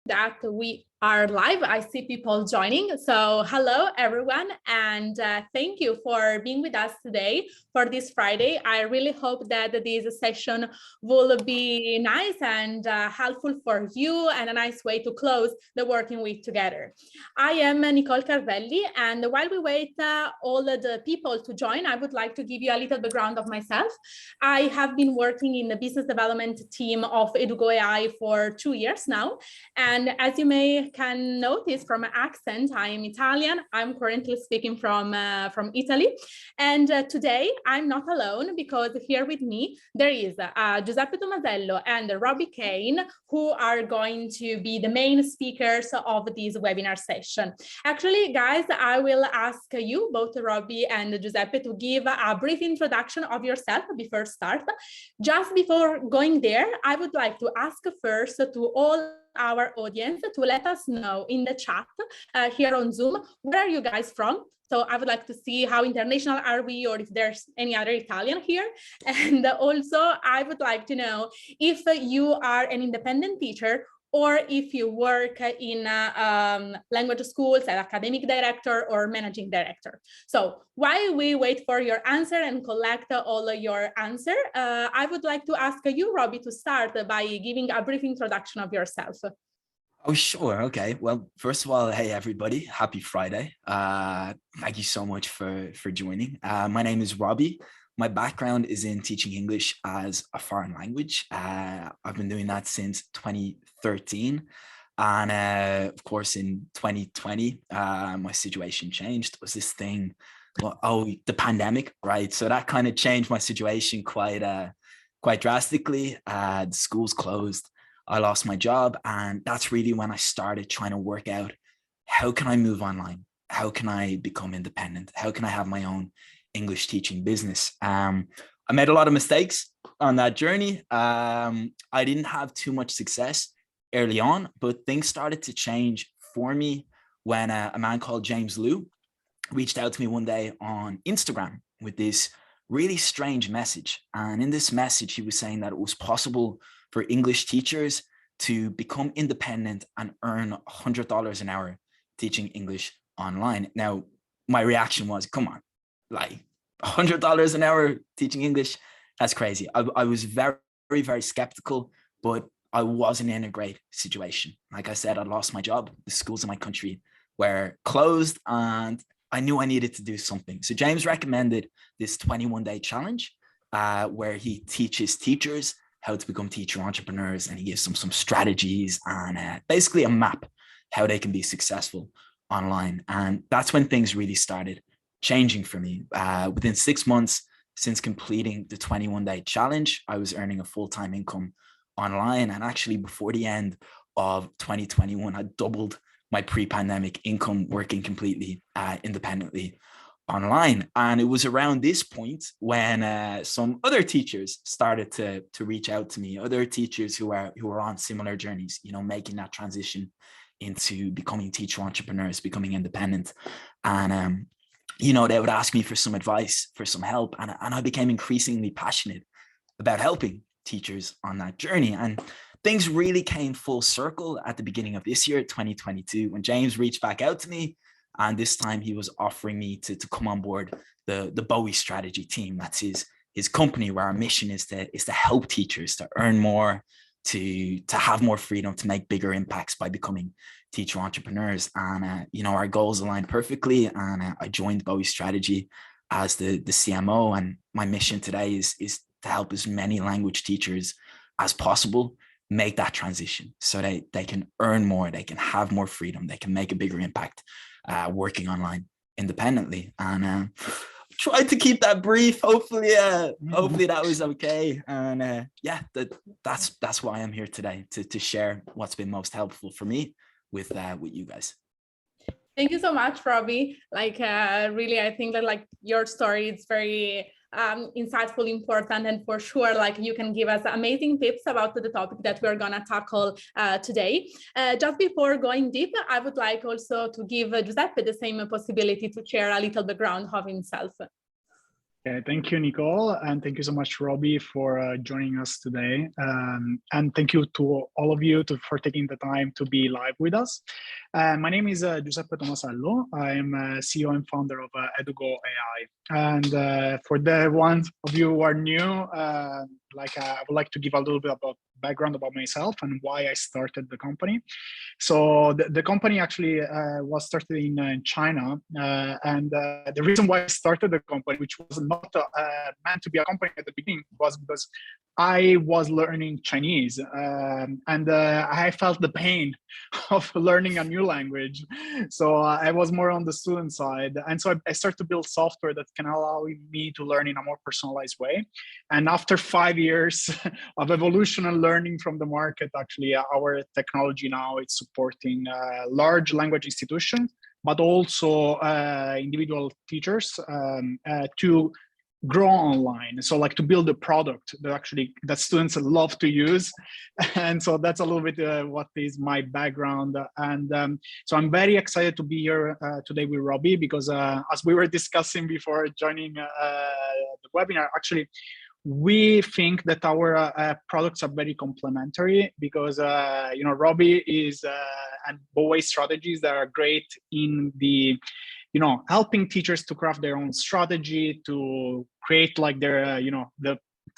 that we are live. I see people joining. So hello, everyone. And thank you for being with us today for this Friday. I really hope that this session will be nice and helpful for you and a nice way to close the working week together. I am Nicole Carvelli. And while we wait all the people to join, I would like to give you a little background of myself. I have been working in the business development team of Edugo.AI for 2 years now. And as you can notice from my accent, I am Italian. I'm currently speaking from Italy. And today I'm not alone because here with me, there is Giuseppe Tomasello and Robbie Kane, who are going to be the main speakers of this webinar session. Actually, guys, I will ask you, both Robbie and Giuseppe, to give a brief introduction of yourself before start. Just before going there, I would like to ask first to all our audience to let us know in the chat here on Zoom, where are you guys from? So I would like to see how international are we, or if there's any other Italian here. And also I would like to know if you are an independent teacher or if you work in language schools as academic director or managing director. So while we wait for your answer and collect all your answer, I would like to ask you, Robbie, to start by giving a brief introduction of yourself. Oh, sure. Okay. Well, first of all, hey, everybody, happy Friday. Thank you so much for joining. My name is Robbie. My background is in teaching English as a foreign language. I've been doing that since 2013. And of course, in 2020, my situation changed. It was this thing, the pandemic, right? So that kind of changed my situation quite drastically. The schools closed. I lost my job. And that's really when I started trying to work out, how can I move online? How can I become independent? How can I have my own English teaching business? I made a lot of mistakes on that journey. I didn't have too much success early on, but things started to change for me when a man called James Liu reached out to me one day on Instagram with this really strange message. And in this message, he was saying that it was possible for English teachers to become independent and earn $100 an hour teaching English online. Now, my reaction was, come on, like $100 an hour teaching English, that's crazy. I was very, very skeptical, but I wasn't in a great situation. Like I said, I lost my job. The schools in my country were closed and I knew I needed to do something. So James recommended this 21-day challenge where he teaches teachers how to become teacher entrepreneurs, and he gives them some strategies and basically a map how they can be successful online. And that's when things really started changing for me. Within 6 months since completing the 21-day challenge, I was earning a full-time income online. And actually before the end of 2021, I doubled my pre-pandemic income working completely independently online. And it was around this point when some other teachers started to reach out to me, other teachers who are on similar journeys, making that transition into becoming teacher entrepreneurs, becoming independent. And they would ask me for some advice, for some help, and I became increasingly passionate about helping teachers on that journey. And things really came full circle at the beginning of this year, 2022, when James reached back out to me. And this time he was offering me to come on board the Bowie strategy team. That's his company, where our mission is to help teachers to earn more, to have more freedom, to make bigger impacts by becoming teacher entrepreneurs. And our goals aligned perfectly. And I joined Bowie strategy as the CMO. And my mission today is to help as many language teachers as possible make that transition so they can earn more, they can have more freedom, they can make a bigger impact working online independently. And tried to keep that brief. Hopefully that was okay. And that's why I'm here today, to share what's been most helpful for me with you guys. Thank you so much, Robbie. Really, I think that your story is very insightful, important, and for sure, you can give us amazing tips about the topic that we're gonna tackle today. Just before going deep, I would like also to give Giuseppe the same possibility to share a little background of himself. Yeah, thank you, Nicole, and thank you so much, Robbie, for joining us today. And thank you to all of you for taking the time to be live with us. My name is Giuseppe Tomasello. I'm CEO and founder of Edugo.AI. And for the ones of you who are new, I would like to give a little bit about background about myself and why I started the company. So the company actually was started in China, and the reason why I started the company, which was not meant to be a company at the beginning, was because I was learning Chinese, and I felt the pain of learning a new language. So I was more on the student side, and so I started to build software that can allow me to learn in a more personalized way. And after 5 years of evolution and learning from the market, actually, our technology now is supporting large language institutions, but also individual teachers to grow online. So like to build a product that students love to use. And so that's a little bit what is my background. And so I'm very excited to be here today with Robbie, because as we were discussing before joining the webinar, actually, we think that our products are very complementary, because Robbie is and Boe strategies that are great in the helping teachers to craft their own strategy, to create like their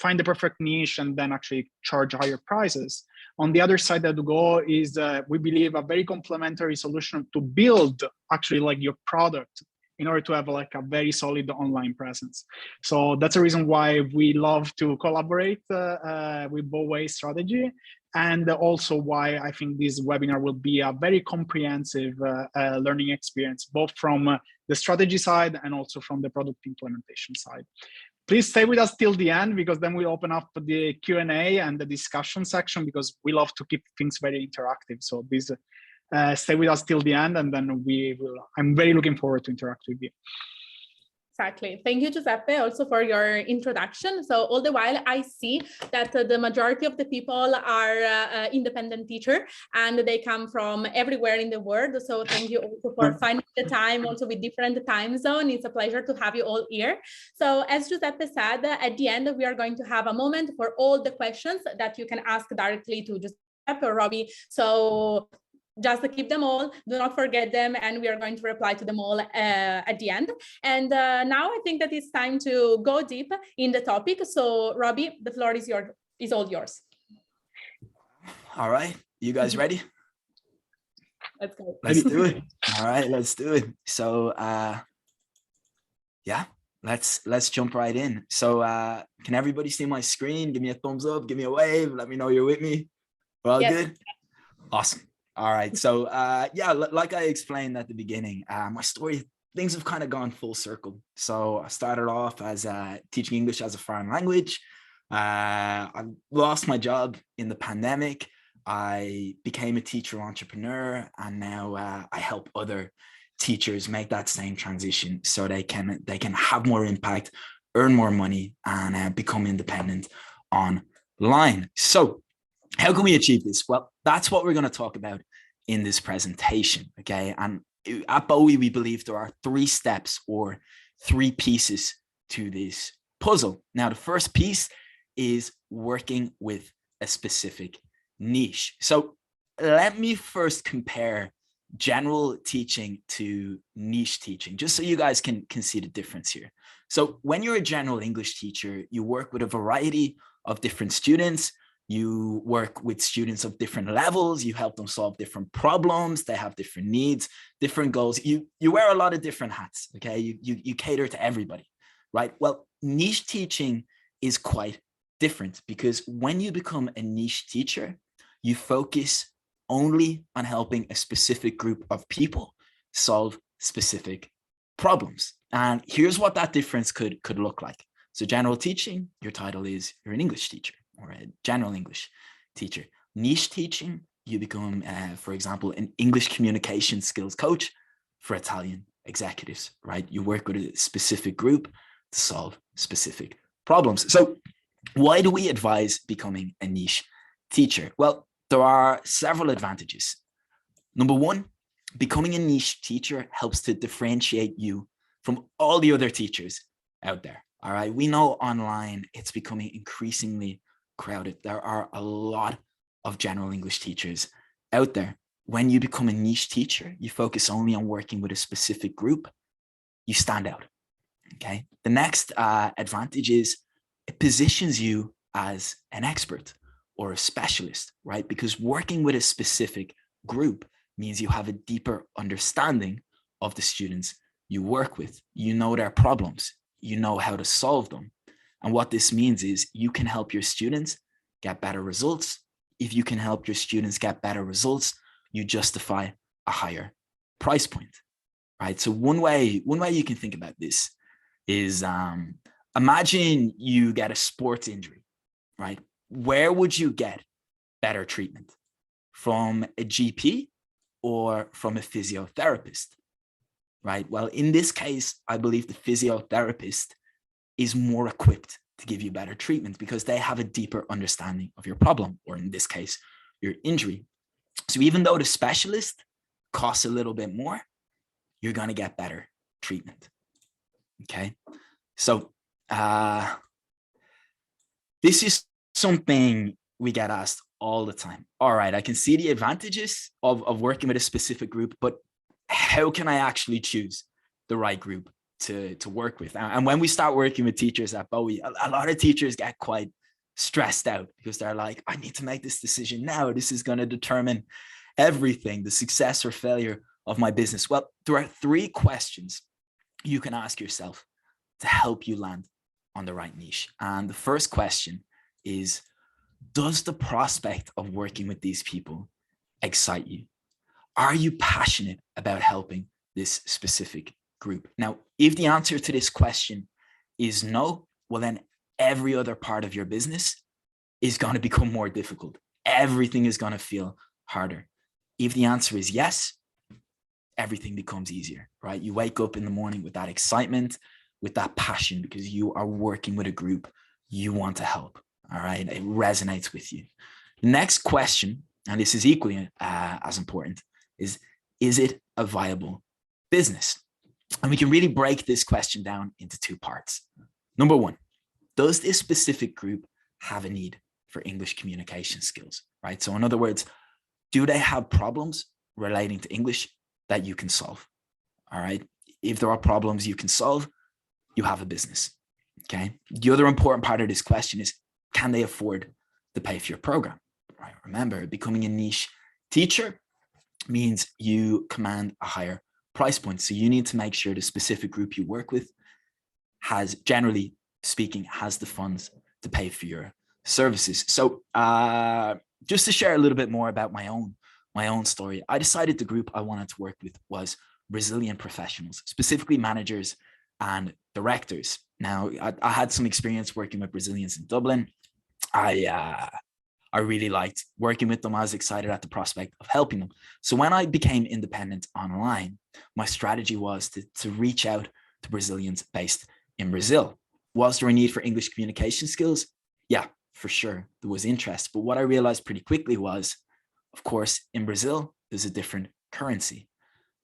find the perfect niche and then actually charge higher prices. On the other side, Edugo is we believe a very complementary solution to build actually like your product in order to have like a very solid online presence. So that's a reason why we love to collaborate with Boe strategy, and also why I think this webinar will be a very comprehensive learning experience, both from the strategy side and also from the product implementation side. Please stay with us till the end, because then we open up the Q&A and the discussion section, because we love to keep things very interactive. So please stay with us till the end, and then I'm very looking forward to interact with you. Exactly. Thank you, Giuseppe, also for your introduction. So all the while, I see that the majority of the people are independent teacher, and they come from everywhere in the world. So thank you also for finding the time, also with different time zone. It's a pleasure to have you all here. So as Giuseppe said, at the end, we are going to have a moment for all the questions that you can ask directly to Giuseppe or Robbie. So just keep them all, do not forget them, and we are going to reply to them all at the end. And now I think that it's time to go deep in the topic. So Robbie, the floor is all yours. All right, you guys ready? Let's go. Let's do it. All right, let's do it. So yeah, let's jump right in. So can everybody see my screen? Give me a thumbs up, give me a wave, let me know you're with me. We're all good? Awesome. All right. So yeah, like I explained at the beginning, my story, things have kind of gone full circle. So I started off as teaching English as a foreign language. I lost my job in the pandemic. I became a teacher entrepreneur, and now I help other teachers make that same transition so they can have more impact, earn more money, and become independent online. So how can we achieve this? Well, that's what we're going to talk about in this presentation, okay? And at Boe, we believe there are 3 steps or 3 pieces to this puzzle. Now, the first piece is working with a specific niche. So let me first compare general teaching to niche teaching, just so you guys can see the difference here. So when you're a general English teacher, you work with a variety of different students. You work with students of different levels. You help them solve different problems. They have different needs, different goals. You wear a lot of different hats, okay? You cater to everybody, right? Well, niche teaching is quite different, because when you become a niche teacher, you focus only on helping a specific group of people solve specific problems. And here's what that difference could look like. So general teaching, your title is you're an English teacher, or a general English teacher. Niche teaching, you become, for example, an English communication skills coach for Italian executives, right? You work with a specific group to solve specific problems. So why do we advise becoming a niche teacher? Well, there are several advantages. Number 1, becoming a niche teacher helps to differentiate you from all the other teachers out there. All right. We know online it's becoming increasingly crowded. There are a lot of general English teachers out there. When you become a niche teacher, you focus only on working with a specific group, you stand out. Okay. The next advantage is it positions you as an expert or a specialist, right? Because working with a specific group means you have a deeper understanding of the students you work with. You know their problems, you know how to solve them. And what this means is you can help your students get better results. If you can help your students get better results, you justify a higher price point, right? So one way you can think about this is imagine you get a sports injury, right? Where would you get better treatment? From a GP or from a physiotherapist, right? Well, in this case, I believe the physiotherapist is more equipped to give you better treatment because they have a deeper understanding of your problem, or in this case, your injury. So even though the specialist costs a little bit more, you're going to get better treatment. Okay. So this is something we get asked all the time. All right, I can see the advantages of working with a specific group, but how can I actually choose the right group to work with? And when we start working with teachers at Bowie, a lot of teachers get quite stressed out because they're like, I need to make this decision now. This is going to determine everything, the success or failure of my business. Well, there are 3 questions you can ask yourself to help you land on the right niche. And the first question is, does the prospect of working with these people excite you? Are you passionate about helping this specific group? Now, if the answer to this question is no, well, then every other part of your business is going to become more difficult. Everything is going to feel harder. If the answer is yes, everything becomes easier, right? You wake up in the morning with that excitement, with that passion, because you are working with a group you want to help. All right. It resonates with you. Next question, and this is equally as important, is it a viable business? And we can really break this question down into 2 parts. Number 1, does this specific group have a need for English communication skills, right? So in other words, do they have problems relating to English that you can solve? All right. If there are problems you can solve, you have a business. Okay. The other important part of this question is, can they afford to pay for your program? Right. Remember, becoming a niche teacher means you command a higher price point. So you need to make sure the specific group you work with has, generally speaking, has the funds to pay for your services. So just to share a little bit more about my own story, I decided the group I wanted to work with was Brazilian professionals, specifically managers and directors. Now, I had some experience working with Brazilians in Dublin. I really liked working with them. I was excited at the prospect of helping them. So when I became independent online, my strategy was to reach out to Brazilians based in Brazil. Was there a need for English communication skills? Yeah, for sure. There was interest. But what I realized pretty quickly was, of course, in Brazil, there's a different currency.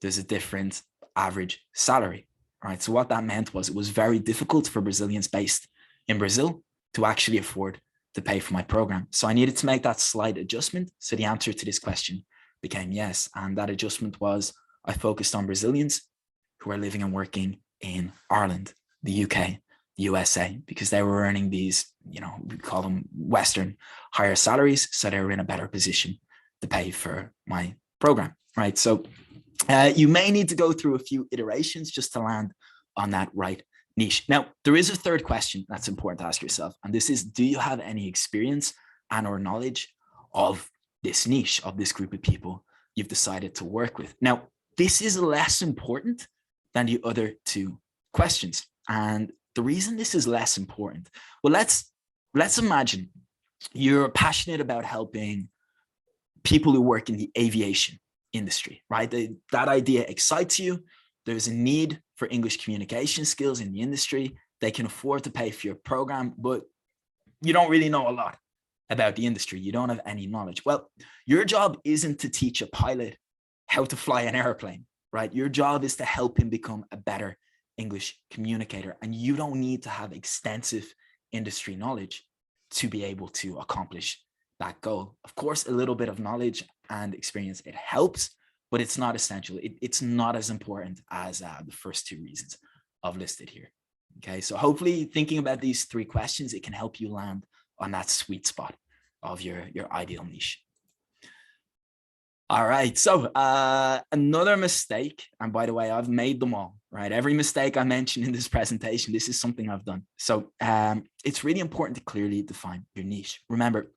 There's a different average salary. Right. So what that meant was it was very difficult for Brazilians based in Brazil to actually afford to pay for my program. So I needed to make that slight adjustment. So the answer to this question became yes. And that adjustment was I focused on Brazilians who are living and working in Ireland, the UK, the USA, because they were earning these, we call them Western higher salaries. So they were in a better position to pay for my program. Right. So you may need to go through a few iterations just to land on that right niche. Now, there is a third question that's important to ask yourself, and this is, do you have any experience and or knowledge of this niche, of this group of people you've decided to work with? Now, this is less important than the other 2 questions. And the reason this is less important, well, let's imagine you're passionate about helping people who work in the aviation industry, right? That idea excites you. There's a need for English communication skills in the industry. They can afford to pay for your program, but you don't really know a lot about the industry. You don't have any knowledge. Well, your job isn't to teach a pilot how to fly an airplane, right? Your job is to help him become a better English communicator, and you don't need to have extensive industry knowledge to be able to accomplish that goal. Of course, a little bit of knowledge and experience, it helps, but it's not essential. It's not as important as the first two reasons I've listed here. Okay, so hopefully thinking about these three questions, it can help you land on that sweet spot of your ideal niche. All right, so another mistake, and by the way, I've made them all, right? Every mistake I mentioned in this presentation, this is something I've done. So it's really important to clearly define your niche. Remember,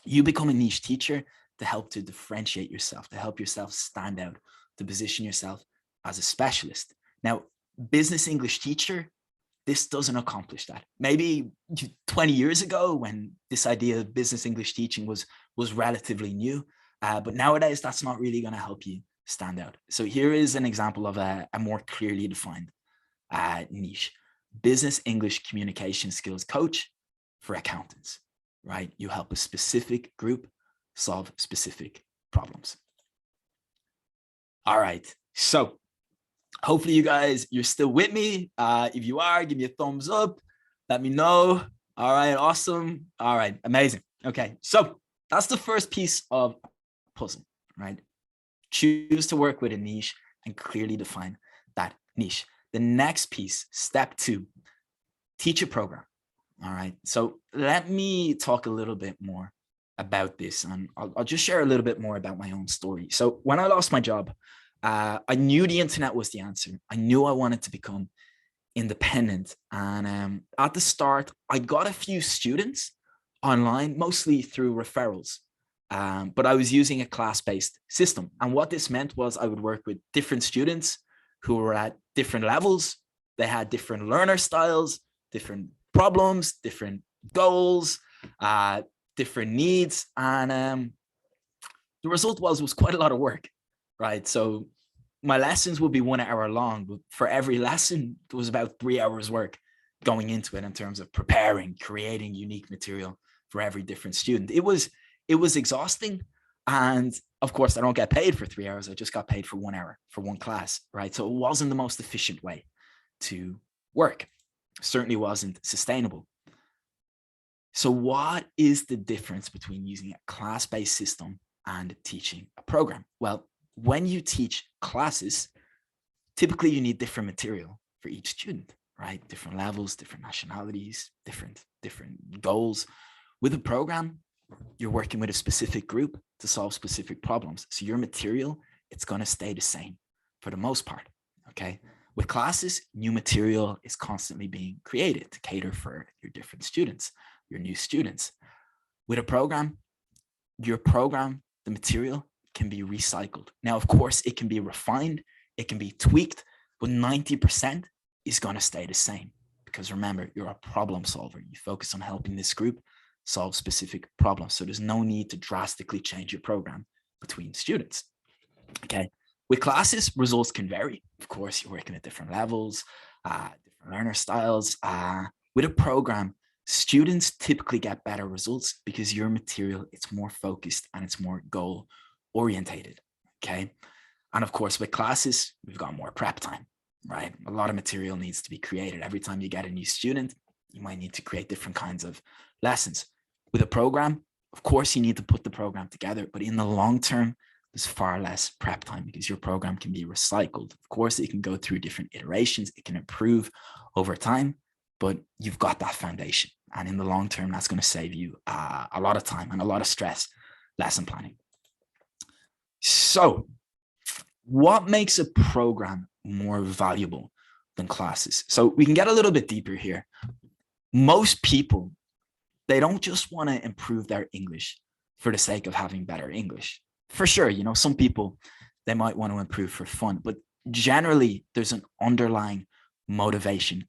you become a niche teacher to help to differentiate yourself, to help yourself stand out, to position yourself as a specialist. Now, business English teacher, this doesn't accomplish that. Maybe 20 years ago when this idea of business English teaching was relatively new, but nowadays that's not really going to help you stand out. So here is an example of a more clearly defined niche. Business English communication skills coach for accountants, right? You help a specific group solve specific problems. All right, so hopefully you guys, you're still with me. If you are, give me a thumbs up. Let me know. All right, awesome. All right, amazing. Okay, so that's the first piece of puzzle, right? Choose to work with a niche and clearly define that niche. The next piece, step 2, teach a program. All right, so let me talk a little bit more about this, and I'll just share a little bit more about my own story. So when I lost my job, I knew the internet was the answer. I knew I wanted to become independent. And at the start, I got a few students online, mostly through referrals. But I was using a class-based system. And what this meant was I would work with different students who were at different levels. They had different learner styles, different problems, different goals, different needs. And the result was quite a lot of work. Right. So my lessons would be 1 hour long, but for every lesson, there was about 3 hours work going into it in terms of preparing, creating unique material for every different student. It was exhausting. And of course, I don't get paid for 3 hours. I just got paid for 1 hour for one class. Right. So it wasn't the most efficient way to work. Certainly wasn't sustainable. So what is the difference between using a class-based system and teaching a program? Well, when you teach classes, typically you need different material for each student, right? Different levels, different nationalities, different goals. With a program, you're working with a specific group to solve specific problems. So your material, it's going to stay the same for the most part, okay? With classes, new material is constantly being created to cater for your different students, your new students. With a program, your program, the material, can be recycled. Now, of course, it can be refined, it can be tweaked, but 90% is going to stay the same because remember, you're a problem solver. You focus on helping this group solve specific problems. So there's no need to drastically change your program between students. Okay. With classes, results can vary. Of course, you're working at different levels, different learner styles. With a program, students typically get better results because your material, it's more focused and it's more goal orientated, okay? And of course, with classes, we've got more prep time, right? A lot of material needs to be created. Every time you get a new student, you might need to create different kinds of lessons. With a program, of course, you need to put the program together, but in the long term, there's far less prep time because your program can be recycled. Of course, it can go through different iterations. It can improve over time, but you've got that foundation. And in the long term, that's going to save you a lot of time and a lot of stress, lesson planning. So what makes a program more valuable than classes? So we can get a little bit deeper here. Most people, they don't just want to improve their English for the sake of having better English. For sure, you know, some people, they might want to improve for fun, but generally there's an underlying motivation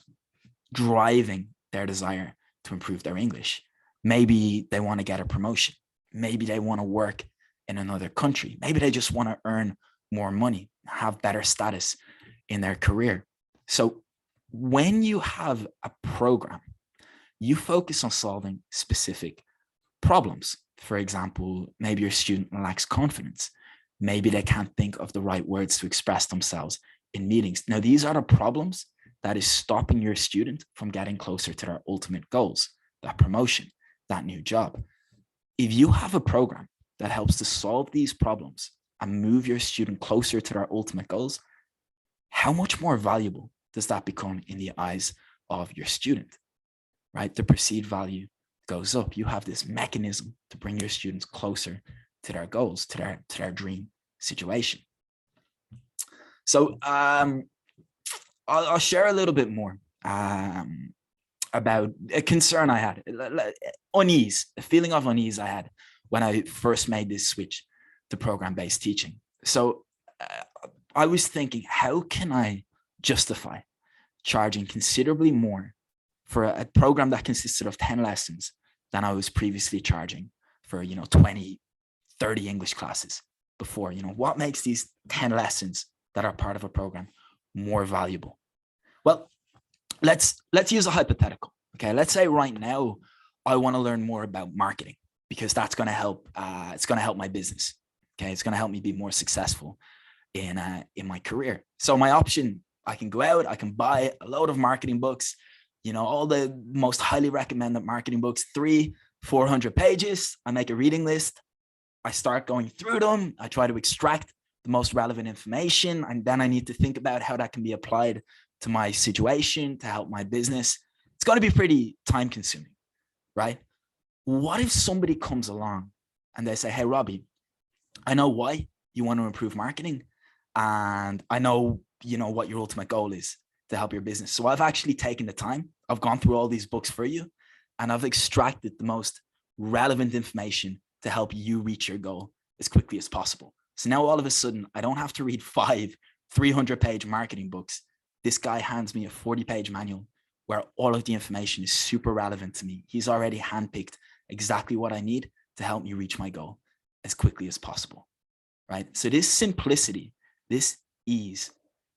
driving their desire to improve their English. Maybe they want to get a promotion. Maybe they want to work in another country. Maybe they just want to earn more money, have better status in their career. So when you have a program, you focus on solving specific problems. For example, maybe your student lacks confidence. Maybe they can't think of the right words to express themselves in meetings. Now, these are the problems that is stopping your student from getting closer to their ultimate goals, that promotion, that new job. If you have a program that helps to solve these problems and move your student closer to their ultimate goals, how much more valuable does that become in the eyes of your student, right? The perceived value goes up. You have this mechanism to bring your students closer to their goals, to their dream situation. So I'll share a little bit more about a concern I had, unease, a feeling of unease I had when I first made this switch to program-based teaching. So I was thinking, how can I justify charging considerably more for a program that consisted of 10 lessons than I was previously charging for, 20, 30 English classes before? What makes these 10 lessons that are part of a program more valuable? Well, let's use a hypothetical. Okay, let's say right now I want to learn more about marketing because that's going to help. It's going to help my business. Okay, it's going to help me be more successful in my career. So my option, I can go out, I can buy a load of marketing books, all the most highly recommended marketing books, 300-400 pages. I make a reading list. I start going through them. I try to extract the most relevant information, and then I need to think about how that can be applied to my situation to help my business. It's going to be pretty time consuming, right? What if somebody comes along and they say, hey, Robbie, I know why you want to improve marketing, and I know, what your ultimate goal is to help your business. So I've actually taken the time. I've gone through all these books for you, and I've extracted the most relevant information to help you reach your goal as quickly as possible. So now all of a sudden, I don't have to read 5 300-page marketing books. This guy hands me a 40-page manual where all of the information is super relevant to me. He's already handpicked exactly what I need to help me reach my goal as quickly as possible, right? So this simplicity, this ease,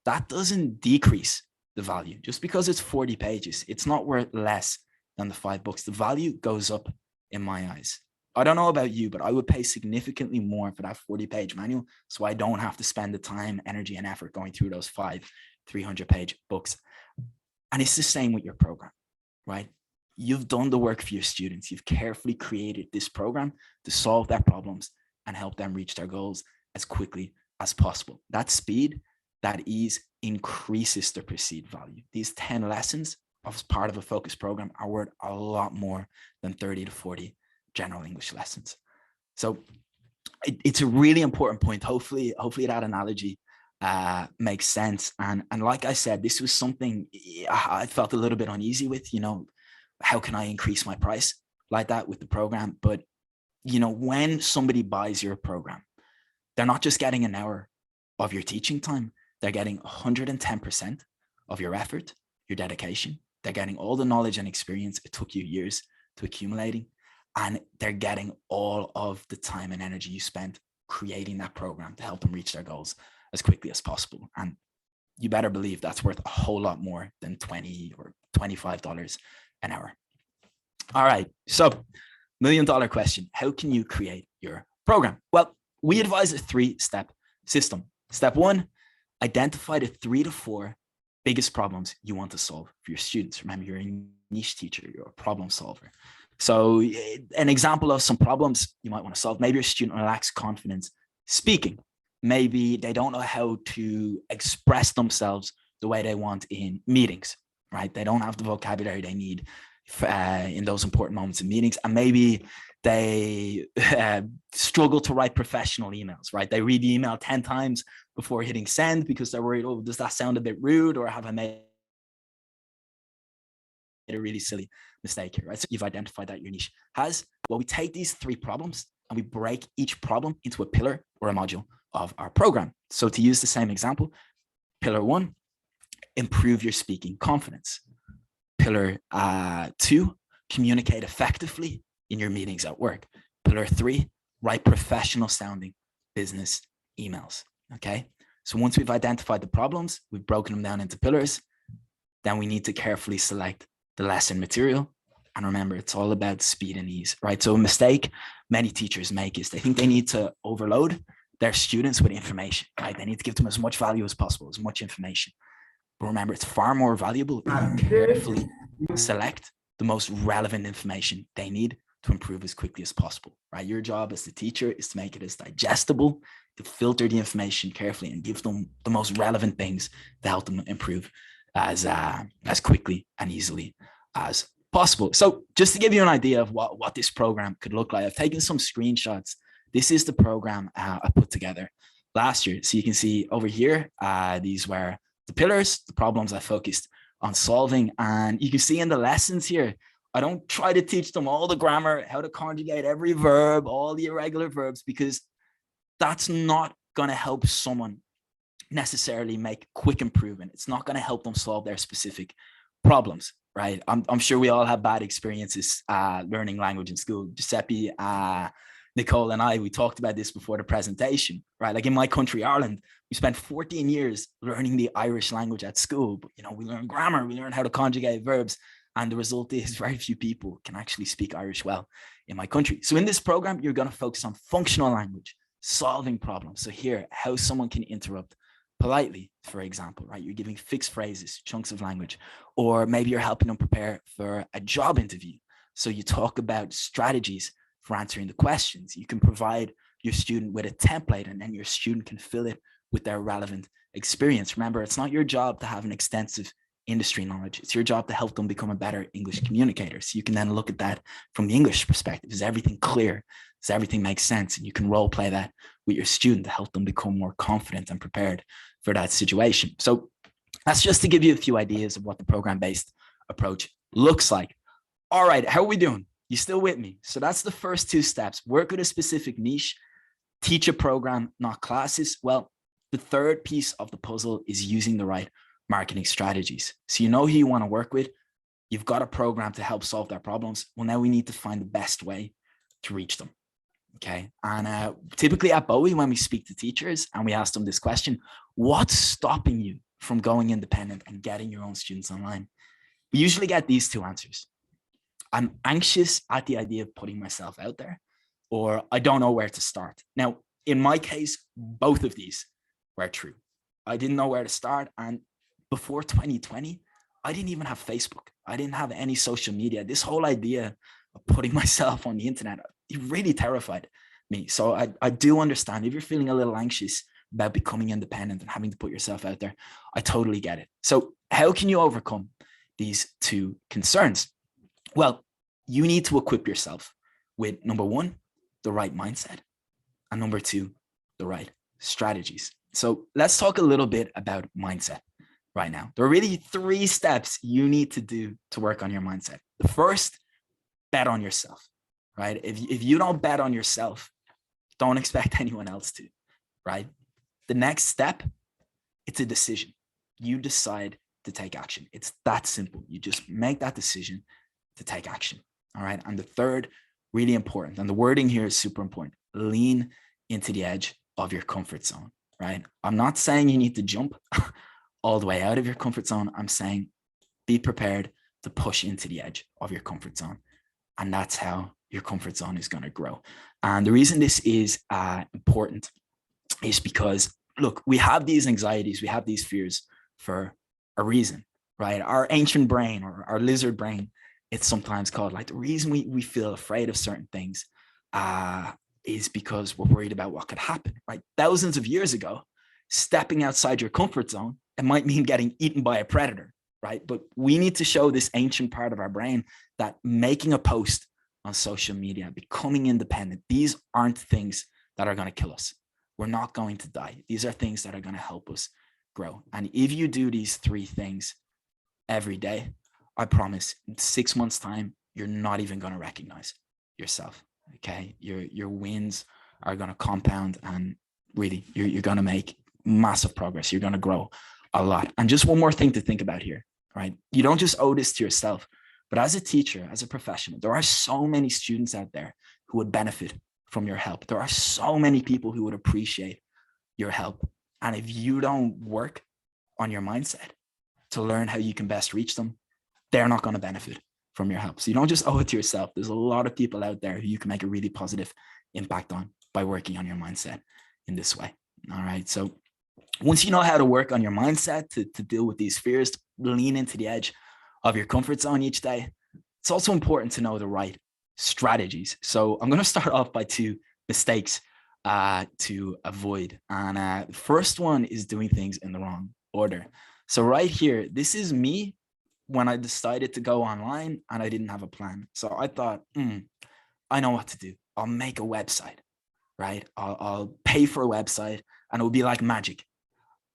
that doesn't decrease the value. Just because it's 40 pages, it's not worth less than the 5 books. The value goes up in my eyes. I don't know about you, but I would pay significantly more for that 40-page manual so I don't have to spend the time, energy, and effort going through those 5 300-page books. And it's the same with your program, right? You've done the work for your students. You've carefully created this program to solve their problems and help them reach their goals as quickly as possible. That speed, that ease increases the perceived value. These 10 lessons as part of a focused program are worth a lot more than 30 to 40 general English lessons. So it's a really important point. Hopefully that analogy makes sense. And like I said, this was something I felt a little bit uneasy with, how can I increase my price like that with the program? But, when somebody buys your program, they're not just getting an hour of your teaching time, they're getting 110% of your effort, your dedication. They're getting all the knowledge and experience it took you years to accumulating. And they're getting all of the time and energy you spent creating that program to help them reach their goals as quickly as possible. And you better believe that's worth a whole lot more than $20 or $25 an hour. All right, so $1 million question. How can you create your program? Well, we advise a 3-step system. Step 1, identify the 3 to 4 biggest problems you want to solve for your students. Remember, you're a niche teacher, you're a problem solver. So an example of some problems you might want to solve, maybe your student lacks confidence speaking. Maybe they don't know how to express themselves the way they want in meetings, right? They don't have the vocabulary they need in those important moments in meetings. And maybe they struggle to write professional emails, right? They read the email 10 times before hitting send because they're worried, oh, does that sound a bit rude, or have I made a really silly mistake here, right? So you've identified that your niche has. Well, we take these 3 problems and we break each problem into a pillar or a module of our program. So to use the same example, pillar 1, improve your speaking confidence. Pillar 2, communicate effectively in your meetings at work. Pillar 3, write professional sounding business emails. Okay. So once we've identified the problems, we've broken them down into pillars, then we need to carefully select the lesson material. And remember, it's all about speed and ease, right? So a mistake many teachers make is they think they need to overload their students with information, right? They need to give them as much value as possible, as much information. But remember, it's far more valuable if you carefully select the most relevant information they need to improve as quickly as possible, right? Your job as the teacher is to make it as digestible, to filter the information carefully and give them the most relevant things to help them improve as quickly and easily as possible. So just to give you an idea of what this program could look like, I've taken some screenshots. This is the program I put together last year. So you can see over here, these were the pillars, the problems I focused on solving. And you can see in the lessons here, I don't try to teach them all the grammar, how to conjugate every verb, all the irregular verbs, because that's not going to help someone necessarily make quick improvement. It's not going to help them solve their specific problems, right? I'm sure we all have bad experiences learning language in school. Giuseppe, Nicole and I, we talked about this before the presentation, right? Like in my country, Ireland, we spent 14 years learning the Irish language at school. But, we learn grammar, we learn how to conjugate verbs. And the result is very few people can actually speak Irish well in my country. So in this program, you're going to focus on functional language, solving problems. So here, how someone can interrupt politely, for example, right? You're giving fixed phrases, chunks of language, or maybe you're helping them prepare for a job interview. So you talk about strategies for answering the questions. You can provide your student with a template, and then your student can fill it with their relevant experience. Remember, it's not your job to have an extensive industry knowledge. It's your job to help them become a better English communicator. So you can then look at that from the English perspective. Is everything clear? Does everything make sense? And you can role play that with your student to help them become more confident and prepared for that situation. So that's just to give you a few ideas of what the program-based approach looks like. All right, how are we doing? You still with me? So that's the first two steps. Work with a specific niche, teach a program, not classes. Well, the third piece of the puzzle is using the right marketing strategies. So you know who you want to work with. You've got a program to help solve their problems. Well, now we need to find the best way to reach them. Okay. And typically at Bowie, when we speak to teachers and we ask them this question, what's stopping you from going independent and getting your own students online? We usually get these two answers. I'm anxious at the idea of putting myself out there, or I don't know where to start. Now, in my case, both of these were true. I didn't know where to start. And before 2020, I didn't even have Facebook. I didn't have any social media. This whole idea of putting myself on the internet, it really terrified me. So I do understand if you're feeling a little anxious about becoming independent and having to put yourself out there, I totally get it. So how can you overcome these two concerns? Well, you need to equip yourself with, number one, the right mindset, and number two, the right strategies. So let's talk a little bit about mindset right now. There are really 3 steps you need to do to work on your mindset. The first, bet on yourself, right? If you don't bet on yourself, don't expect anyone else to, right? The next step, it's a decision. You decide to take action. It's that simple. You just make that decision to take action, all right? And the third, really important, and the wording here is super important, lean into the edge of your comfort zone, right? I'm not saying you need to jump all the way out of your comfort zone. I'm saying be prepared to push into the edge of your comfort zone. And that's how your comfort zone is going to grow. And the reason this is important is because, look, we have these anxieties, we have these fears for a reason, right? Our ancient brain, or our lizard brain, it's sometimes called, like, the reason we feel afraid of certain things is because we're worried about what could happen, right? Thousands of years ago, stepping outside your comfort zone, it might mean getting eaten by a predator, right? But we need to show this ancient part of our brain that making a post on social media, becoming independent, these aren't things that are going to kill us. We're not going to die. These are things that are going to help us grow. And if you do these 3 things every day, I promise in 6 months' time, you're not even going to recognize yourself. Okay. Your wins are going to compound, and really you're going to make massive progress. You're going to grow a lot. And just one more thing to think about here, right? You don't just owe this to yourself, but as a teacher, as a professional, there are so many students out there who would benefit from your help. There are so many people who would appreciate your help. And if you don't work on your mindset to learn how you can best reach them, they're not going to benefit from your help. So you don't just owe it to yourself. There's a lot of people out there who you can make a really positive impact on by working on your mindset in this way. All right. So Once you know how to work on your mindset to deal with these fears, to lean into the edge of your comfort zone each day, it's also important to know the right strategies. So I'm going to start off by 2 mistakes to avoid. And the first one is doing things in the wrong order. So right here, this is me when I decided to go online and I didn't have a plan. So I thought, I know what to do. I'll make a website, right? I'll pay for a website and it'll be like magic.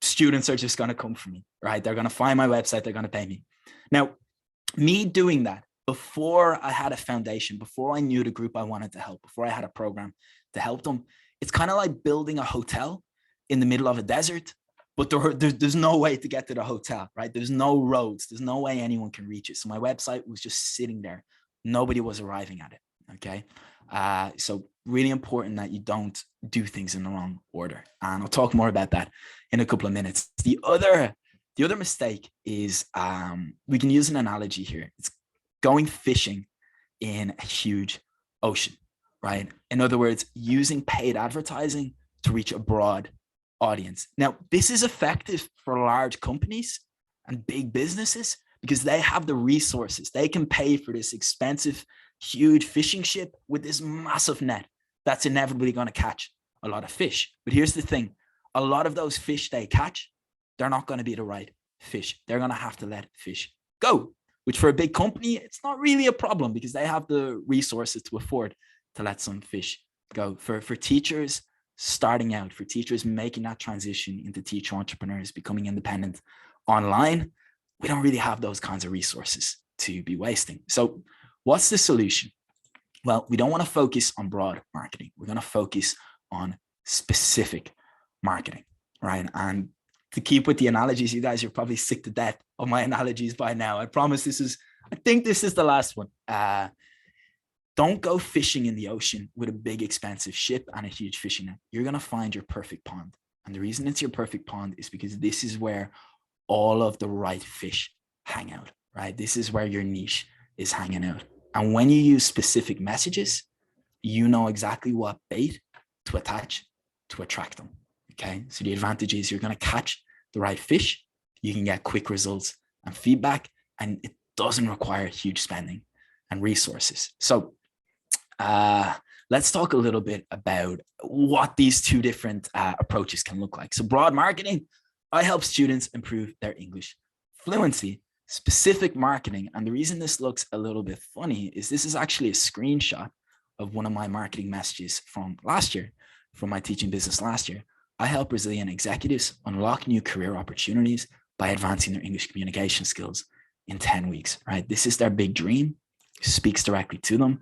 Students are just going to come for me, right? They're going to find my website. They're going to pay me. Now, me doing that before I had a foundation, before I knew the group I wanted to help, before I had a program to help them, it's kind of like building a hotel in the middle of a desert, but there's no way to get to the hotel, right? There's no roads. There's no way anyone can reach it. So my website was just sitting there. Nobody was arriving at it, okay? So really important that you don't do things in the wrong order. And I'll talk more about that in a couple of minutes. The other mistake is, we can use an analogy here. It's going fishing in a huge ocean, right? In other words, using paid advertising to reach a broad audience. Now, this is effective for large companies and big businesses because they have the resources. They can pay for this expensive, huge fishing ship with this massive net that's inevitably going to catch a lot of fish. But here's the thing. A lot of those fish they catch, they're not going to be the right fish. They're going to have to let fish go, which for a big company, it's not really a problem because they have the resources to afford to let some fish go. For teachers starting out, for teachers making that transition into teacher entrepreneurs, becoming independent online, we don't really have those kinds of resources to be wasting. So what's the solution? Well, we don't want to focus on broad marketing. We're going to focus on specific marketing, right? And to keep with the analogies, you guys are probably sick to death of my analogies by now. I promise I think this is the last one. Don't go fishing in the ocean with a big expensive ship and a huge fishing net. You're going to find your perfect pond. And the reason it's your perfect pond is because this is where all of the right fish hang out, right? This is where your niche is hanging out. And when you use specific messages, you know exactly what bait to attach to attract them, okay? So the advantage is you're going to catch the right fish, you can get quick results and feedback, and it doesn't require huge spending and resources. So let's talk a little bit about what these 2 different approaches can look like. So broad marketing, I help students improve their English fluency. Specific marketing, and the reason this looks a little bit funny is this is actually a screenshot of one of my marketing messages from last year, from my teaching business last year. I help Brazilian executives unlock new career opportunities by advancing their English communication skills in 10 weeks, right? This is their big dream, speaks directly to them.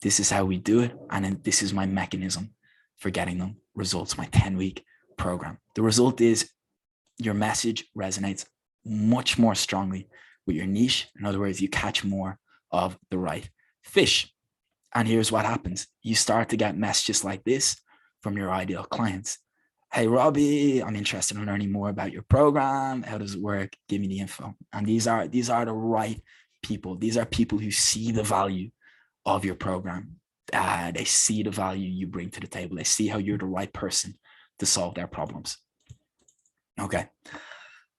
This is how we do it. And then this is my mechanism for getting them results, my 10-week program. The result is your message resonates much more strongly with your niche. In other words, you catch more of the right fish. And here's what happens. You start to get messages like this from your ideal clients. Hey, Robbie, I'm interested in learning more about your program. How does it work? Give me the info. And these are the right people. These are people who see the value of your program. They see the value you bring to the table. They see how you're the right person to solve their problems. Okay.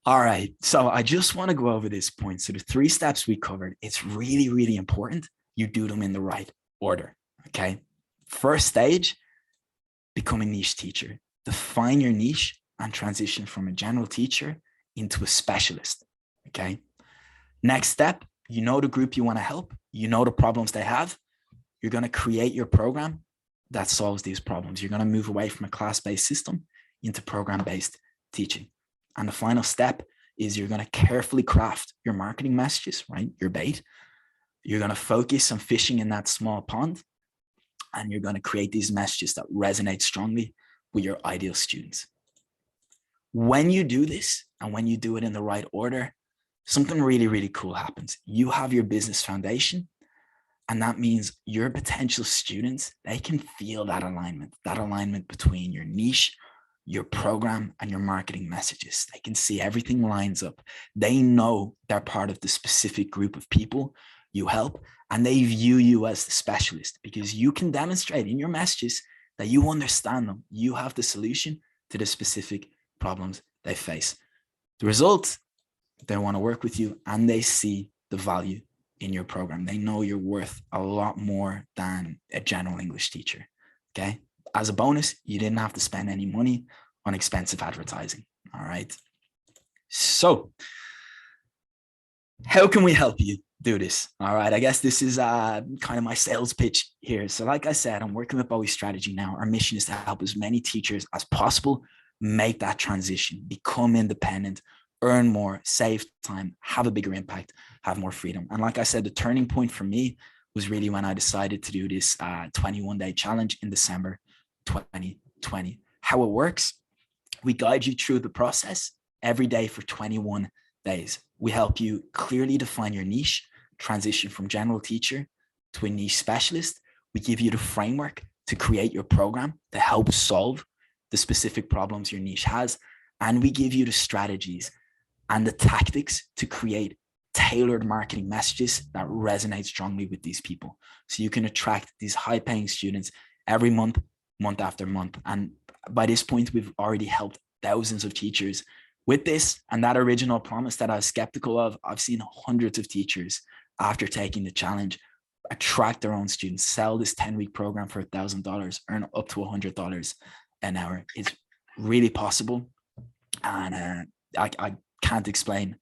All right, so I just want to go over this point. So the 3 steps we covered, it's really, really important you do them in the right order, okay? First stage, become a niche teacher. Define your niche and transition from a general teacher into a specialist, okay? Next step, you know the group you want to help, you know the problems they have, you're going to create your program that solves these problems. You're going to move away from a class-based system into program-based teaching. And the final step is you're going to carefully craft your marketing messages, right? Your bait. You're going to focus on fishing in that small pond, and you're going to create these messages that resonate strongly with your ideal students. When you do this, and when you do it in the right order, something really, really cool happens. You have your business foundation, and that means your potential students, they can feel that alignment between your niche, your program, and your marketing messages. They can see everything lines up. They know they're part of the specific group of people you help, and they view you as the specialist because you can demonstrate in your messages that you understand them. You have the solution to the specific problems they face. The result, they want to work with you and they see the value in your program. They know you're worth a lot more than a general English teacher, okay? As a bonus, you didn't have to spend any money on expensive advertising, all right? So how can we help you do this? All right, I guess this is kind of my sales pitch here. So like I said, I'm working with Bowie Strategy now. Our mission is to help as many teachers as possible make that transition, become independent, earn more, save time, have a bigger impact, have more freedom. And like I said, the turning point for me was really when I decided to do this 21-day challenge in December 2020. How it works, we guide you through the process every day for 21 days. We help you clearly define your niche, transition from general teacher to a niche specialist. We give you the framework to create your program to help solve the specific problems your niche has. And we give you the strategies and the tactics to create tailored marketing messages that resonate strongly with these people. So you can attract these high-paying students every month, month after month. And by this point, we've already helped thousands of teachers with this and that original promise that I was skeptical of. I've seen hundreds of teachers after taking the challenge attract their own students, sell this 10-week program for $1,000, earn up to $100 an hour. It's really possible. And I can't explain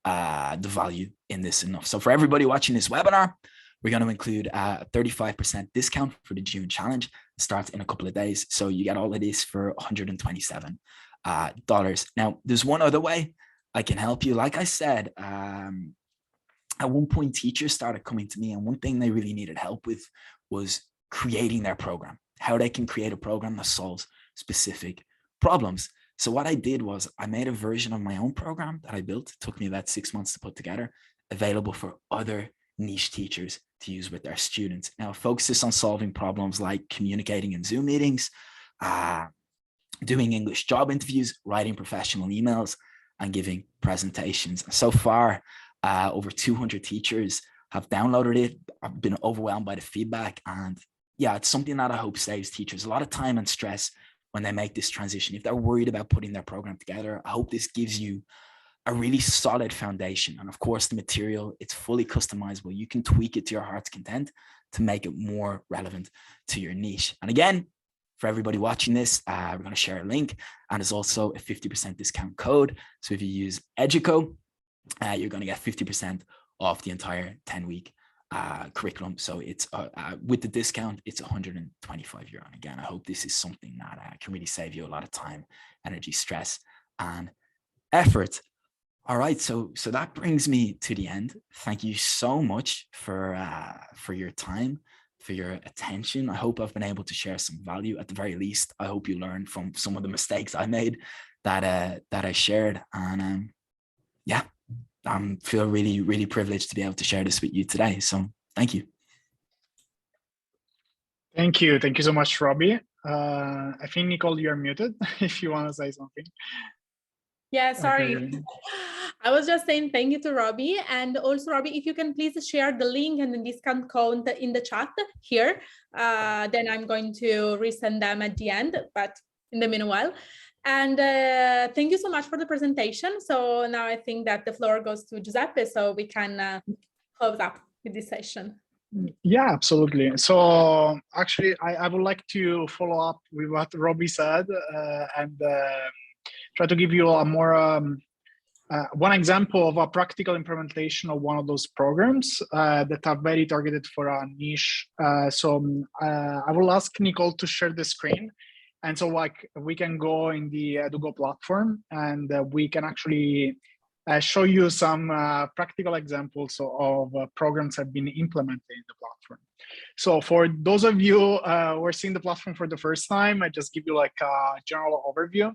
the value in this enough. So for everybody watching this webinar, we're going to include a 35% discount for the June challenge. It starts in a couple of days. So you get all of this for $127. Now, there's one other way I can help you. Like I said, at one point, teachers started coming to me, and one thing they really needed help with was creating their program, how they can create a program that solves specific problems. So what I did was I made a version of my own program that I built. It took me about 6 months to put together, available for other niche teachers to use with their students. Now, it focuses on solving problems like communicating in Zoom meetings, doing English job interviews, writing professional emails, and giving presentations. So far, over 200 teachers have downloaded it. I've been overwhelmed by the feedback. And yeah, it's something that I hope saves teachers a lot of time and stress when they make this transition. If they're worried about putting their program together, I hope this gives you a really solid foundation. And of course, the material, it's fully customizable. You can tweak it to your heart's content to make it more relevant to your niche. And again, for everybody watching this, we're going to share a link, and there's also a 50% discount code. So if you use Edugo, you're going to get 50% off the entire 10-week curriculum. So it's with the discount, it's €125. And again, I hope this is something that can really save you a lot of time, energy, stress, and effort. All right, so that brings me to the end. Thank you so much for your time, for your attention. I hope I've been able to share some value. At the very least, I hope you learned from some of the mistakes I made that I shared. And yeah, I feel really, really privileged to be able to share this with you today. So thank you. Thank you. Thank you so much, Robbie. I think, Nicole, you're muted if you want to say something. Yeah, sorry. Okay. I was just saying thank you to Robbie. And also, Robbie, if you can please share the link and the discount code in the chat here, then I'm going to resend them at the end, but in the meanwhile. And thank you so much for the presentation. So now I think that the floor goes to Giuseppe, so we can close up with this session. Yeah, absolutely. So actually, I would like to follow up with what Robbie said and try to give you a more one example of a practical implementation of one of those programs that are very targeted for a niche. So I will ask Nicole to share the screen. And so like we can go in the Edugo platform, and we can actually show you some practical examples of programs that have been implemented in the platform. So for those of you who are seeing the platform for the first time, I just give you like a general overview.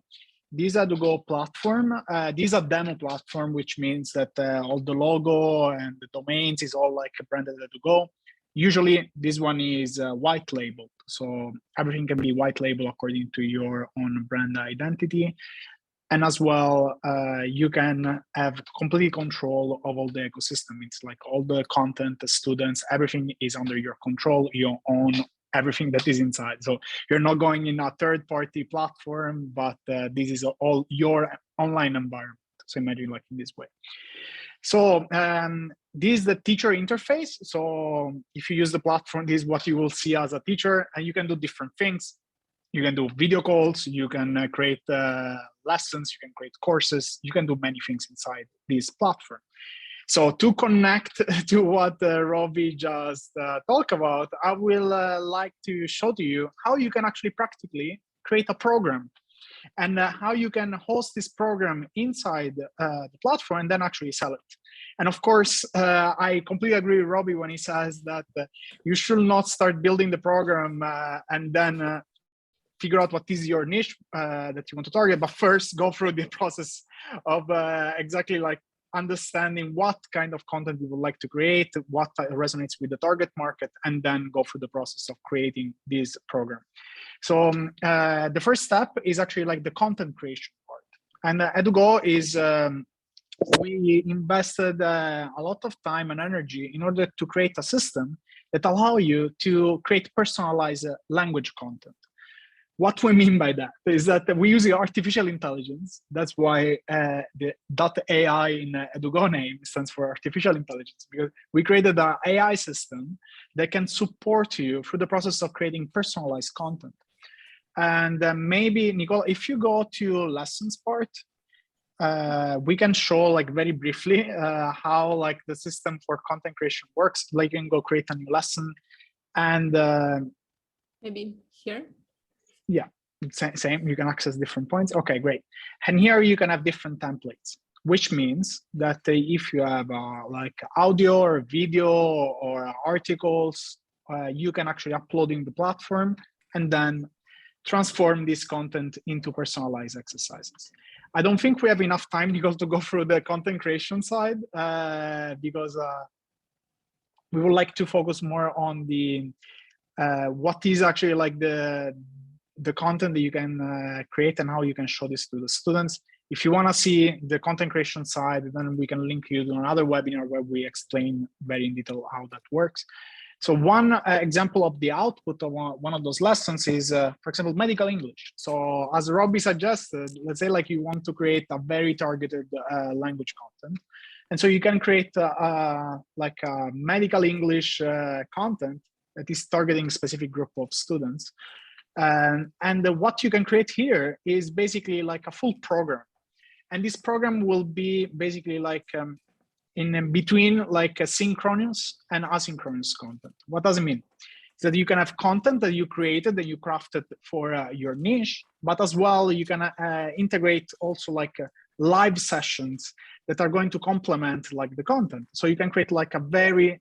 This Edugo platform, this is a demo platform, which means that all the logo and the domains is all like branded Edugo. Usually this one is white labeled. So everything can be white labeled according to your own brand identity. And as well, you can have complete control of all the ecosystem. It's like all the content, the students, everything is under your control. You own everything that is inside. So you're not going in a third-party platform, but this is all your online environment. So imagine like in this way. So this is the teacher interface. So if you use the platform, this is what you will see as a teacher, and you can do different things. You can do video calls, you can create lessons, you can create courses, you can do many things inside this platform. So to connect to what Robbie just talked about, I will like to show to you how you can actually practically create a program and how you can host this program inside the platform and then actually sell it. And of course, I completely agree with Robbie when he says that you should not start building the program and then figure out what is your niche that you want to target, but first go through the process of exactly like understanding what kind of content you would like to create, what resonates with the target market, and then go through the process of creating this program. So the first step is actually like the content creation part. And Edugo is, we invested a lot of time and energy in order to create a system that allow you to create personalized language content. What we mean by that is that we use artificial intelligence. That's why the .AI in Edugo name stands for artificial intelligence, because we created an AI system that can support you through the process of creating personalized content. And maybe, Nicole, if you go to lessons part, we can show like very briefly how like the system for content creation works. Like you can go create a new lesson and maybe here. Yeah, same. You can access different points. Okay, great. And here you can have different templates, which means that if you have like audio or video or articles, you can actually upload in the platform and then transform this content into personalized exercises. I don't think we have enough time to go through the content creation side because we would like to focus more on the what is actually like the content that you can create and how you can show this to the students. If you want to see the content creation side, then we can link you to another webinar where we explain very in detail how that works. So one example of the output of one of those lessons is, for example, medical English. So as Robbie suggested, let's say like you want to create a very targeted language content. And so you can create like a medical English content that is targeting a specific group of students. And what you can create here is basically like a full program. And this program will be basically like in between like a synchronous and asynchronous content. What does it mean? It's that you can have content that you created, that you crafted for your niche, but as well, you can integrate also like live sessions that are going to complement like the content. So you can create like a very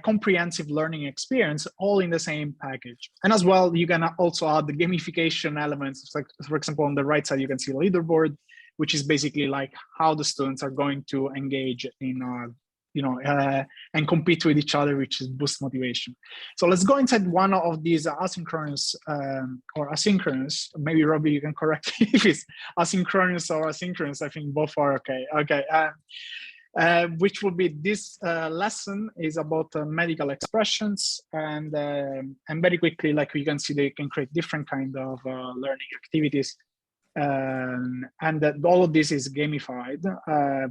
comprehensive learning experience all in the same package. And as well, you can also add the gamification elements. Like, for example, on the right side, you can see a leaderboard, which is basically like how the students are going to engage in, and compete with each other, which is boost motivation. So let's go inside one of these asynchronous or asynchronous. Maybe Robbie, you can correct me if it's asynchronous or asynchronous. I think both are okay. Okay. Which will be this lesson is about medical expressions, and very quickly, like you can see, they can create different kind of learning activities, and that all of this is gamified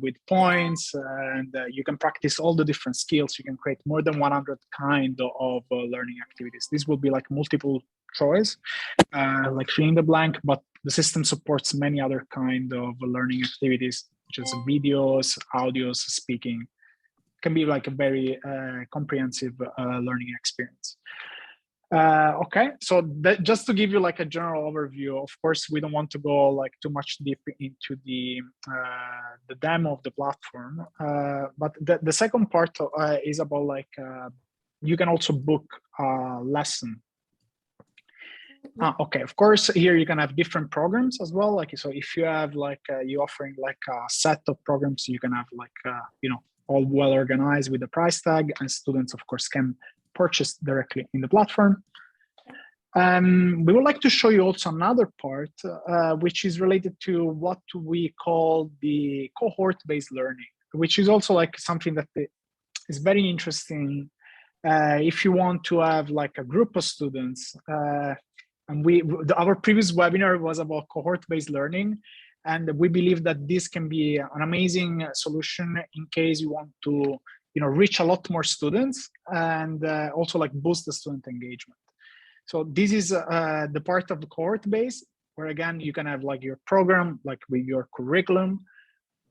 with points, and you can practice all the different skills. You can create more than 100 kind of learning activities. This will be like multiple choice, like fill in the blank, but the system supports many other kind of learning activities, such as videos, audios, speaking. It can be like a very comprehensive learning experience. Okay, so that, just to give you like a general overview, of course, we don't want to go like too much deep into the demo of the platform, but the second part is about like, you can also book a lesson. Okay, of course, here you can have different programs as well. Like, so if you have like, you offering like a set of programs, you can have like, all well organized with the price tag, and students, of course, can purchase directly in the platform. We would like to show you also another part, which is related to what we call the cohort-based learning, which is also like something that is very interesting If you want to have like a group of students, and our previous webinar was about cohort-based learning, and we believe that this can be an amazing solution in case you want to, reach a lot more students and also like boost the student engagement. So this is the part of the cohort base, where again you can have like your program, like with your curriculum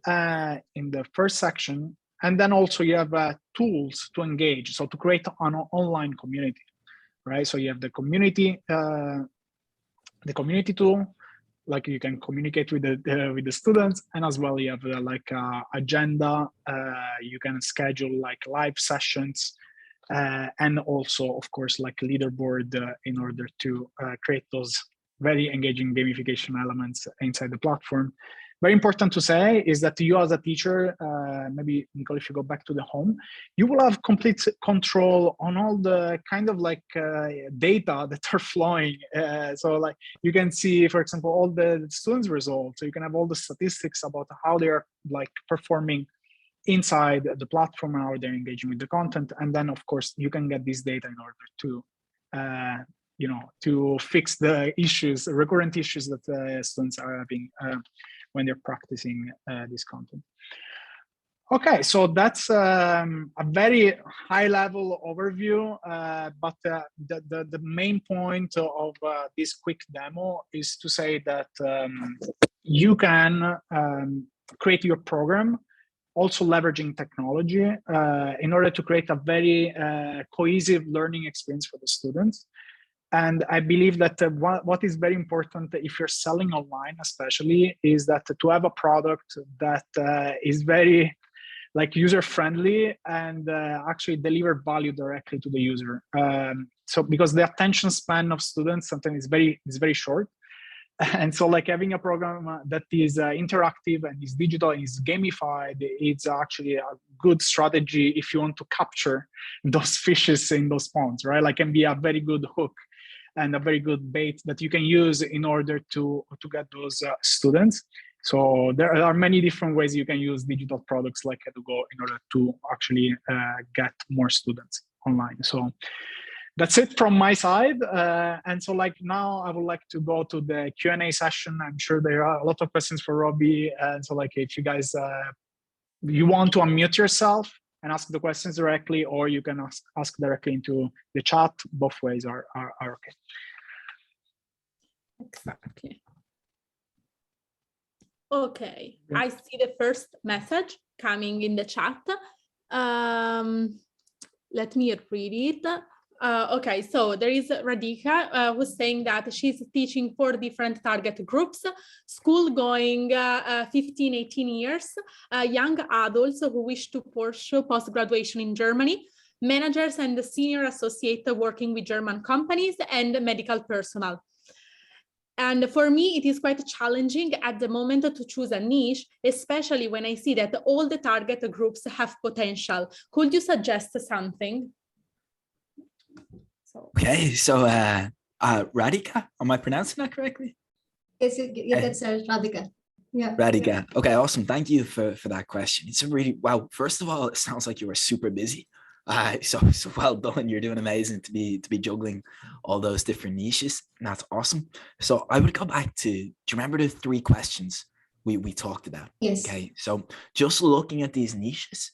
in the first section, and then also you have tools to engage, so to create an online community, right? So you have the community tool, like you can communicate with the students, and as well you have like agenda. You can schedule like live sessions, and also of course like leaderboard in order to create those very engaging gamification elements inside the platform. Very important to say is that you as a teacher, maybe Nicole, if you go back to the home, you will have complete control on all the kind of like data that are flowing. So like you can see, for example, all the students' results. So you can have all the statistics about how they're like performing inside the platform and how they're engaging with the content. And then of course you can get this data in order to to fix the issues, recurrent issues that students are having when they're practicing this content. Okay, so that's a very high level overview, but the main point of this quick demo is to say that you can create your program also leveraging technology in order to create a very cohesive learning experience for the students. And I believe that what is very important if you're selling online, especially, is that to have a product that is very like user-friendly and actually deliver value directly to the user. So because the attention span of students sometimes is very short. And so like having a program that is interactive and is digital and is gamified, it's actually a good strategy if you want to capture those fishes in those ponds, right? Like can be a very good hook and a very good bait that you can use in order to get those students. So there are many different ways you can use digital products like Edugo in order to actually get more students online. So that's it from my side. And so like now I would like to go to the Q&A session. I'm sure there are a lot of questions for Robbie. And so like if you guys, you want to unmute yourself and ask the questions directly, or you can ask directly into the chat. Both ways are okay. Exactly. Okay, yeah. I see the first message coming in the chat. Let me read it. Okay, so there is Radhika who's saying that she's teaching 4 different target groups: school going 15, 18 years, young adults who wish to pursue post-graduation in Germany, managers and the senior associate working with German companies, and medical personnel. And for me, it is quite challenging at the moment to choose a niche, especially when I see that all the target groups have potential. Could you suggest something? Okay, so Radhika, am I pronouncing that correctly? Yeah, that's Radhika. Yeah. Radhika. Okay, awesome. Thank you for that question. It's a really, wow. First of all, it sounds like you were super busy. So well done. You're doing amazing to be juggling all those different niches. And that's awesome. So I would go back to, do you remember the 3 questions we talked about? Yes. Okay, so just looking at these niches,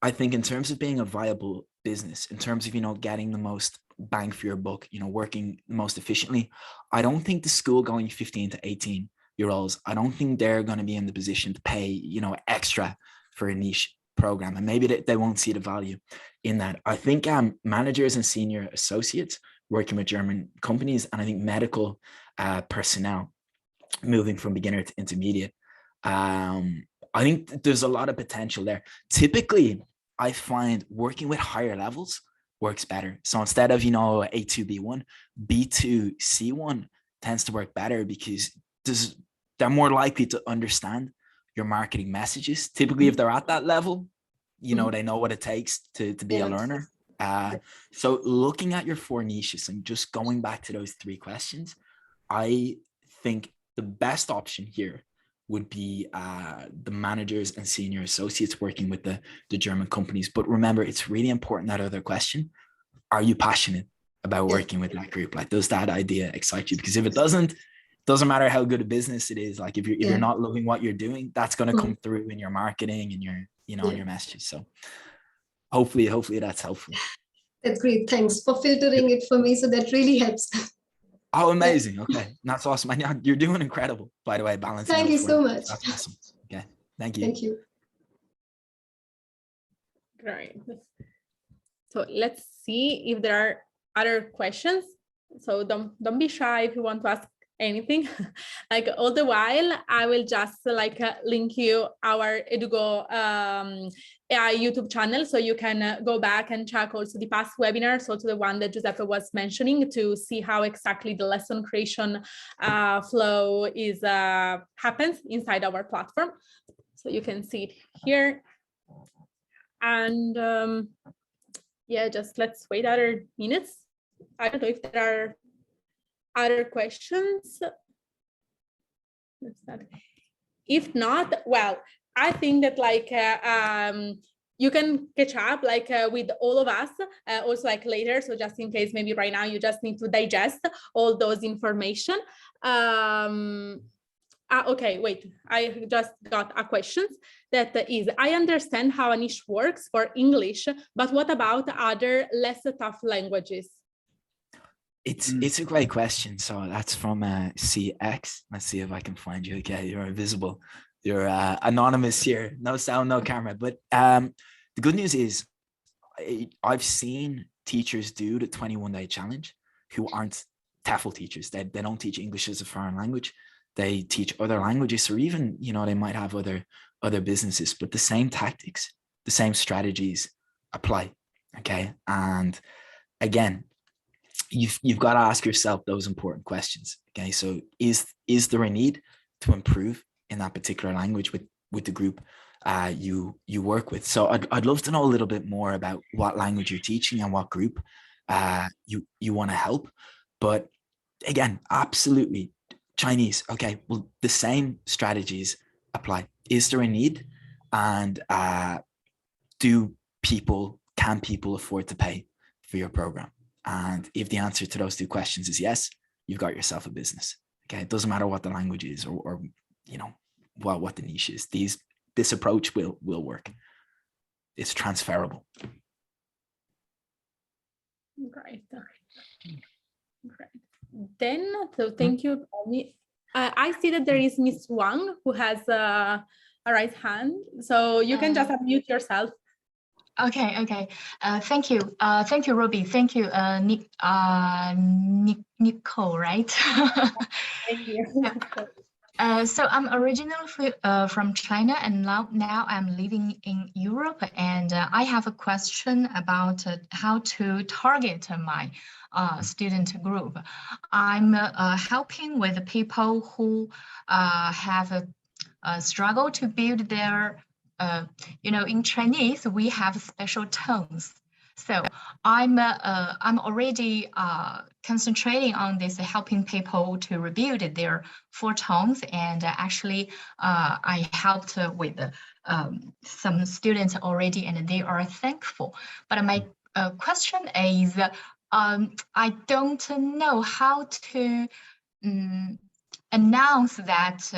I think in terms of being a viable business, in terms of, getting the most bang for your buck, working most efficiently, I don't think the school going 15 to 18-year-olds, I don't think they're going to be in the position to pay, extra for a niche program, and maybe they won't see the value in that. I think managers and senior associates working with German companies, and I think medical personnel moving from beginner to intermediate, I think there's a lot of potential there. Typically, I find working with higher levels works better. So instead of, A2, B1, B2, C1 tends to work better because they're more likely to understand your marketing messages. Typically, if they're at that level, they know what it takes to be a learner. So looking at your 4 niches and just going back to those 3 questions, I think the best option here would be the managers and senior associates working with the German companies. But remember, it's really important, that other question, are you passionate about working with that group? Like, does that idea excite you? Because if it doesn't matter how good a business it is. Like if you're not loving what you're doing, that's going to come through in your marketing and your, in your messages. So hopefully that's helpful. That's great. Thanks for filtering it for me. So that really helps. Oh, amazing. Okay. That's awesome. And you're doing incredible, by the way, balancing. Thank you so much. That's awesome. Okay. Thank you. Thank you. Great. So let's see if there are other questions. So don't be shy if you want to ask anything. Like all the while, I will just link you our Edugo AI YouTube channel, so you can go back and check also the past webinars, also the one that Giuseppe was mentioning, to see how exactly the lesson creation flow is happens inside our platform. So you can see it here. And yeah, just let's wait other minutes. I don't know if there are other questions. If not, well, I think that you can catch up with all of us also later. So just in case, maybe right now you just need to digest all those information. Okay, wait, I just got a question that is, I understand how a niche works for English, but what about other less tough languages? It's a great question. So that's from CX. Let's see if I can find you. Okay, you're invisible. You're anonymous here. No sound, no camera. But the good news is I've seen teachers do the 21-day challenge who aren't TEFL teachers. They don't teach English as a foreign language. They teach other languages, or even, they might have other businesses, but the same tactics, the same strategies apply. Okay. And again, you've got to ask yourself those important questions. Okay. So is there a need to improve in that particular language with the group you work with? So I'd love to know a little bit more about what language you're teaching and what group you want to help. But again, absolutely, Chinese. Okay, well, the same strategies apply. Is there a need? And can people afford to pay for your program? And if the answer to those two questions is yes, you've got yourself a business. Okay, it doesn't matter what the language is or what the niche is. This approach will work. It's transferable. Great. Then, so thank you. I see that there is Miss Wang who has a right hand, so you can just unmute yourself. Okay. Thank you. Thank you, Robbie. Thank you, Nicole, right? Thank you. So I'm originally from China, and now I'm living in Europe. And I have a question about how to target my student group. I'm helping with people who have a struggle to build their in Chinese, we have special tones. So I'm already concentrating on this, helping people to rebuild their four tones. And actually, I helped with some students already, and they are thankful. But my question is, I don't know how to announce that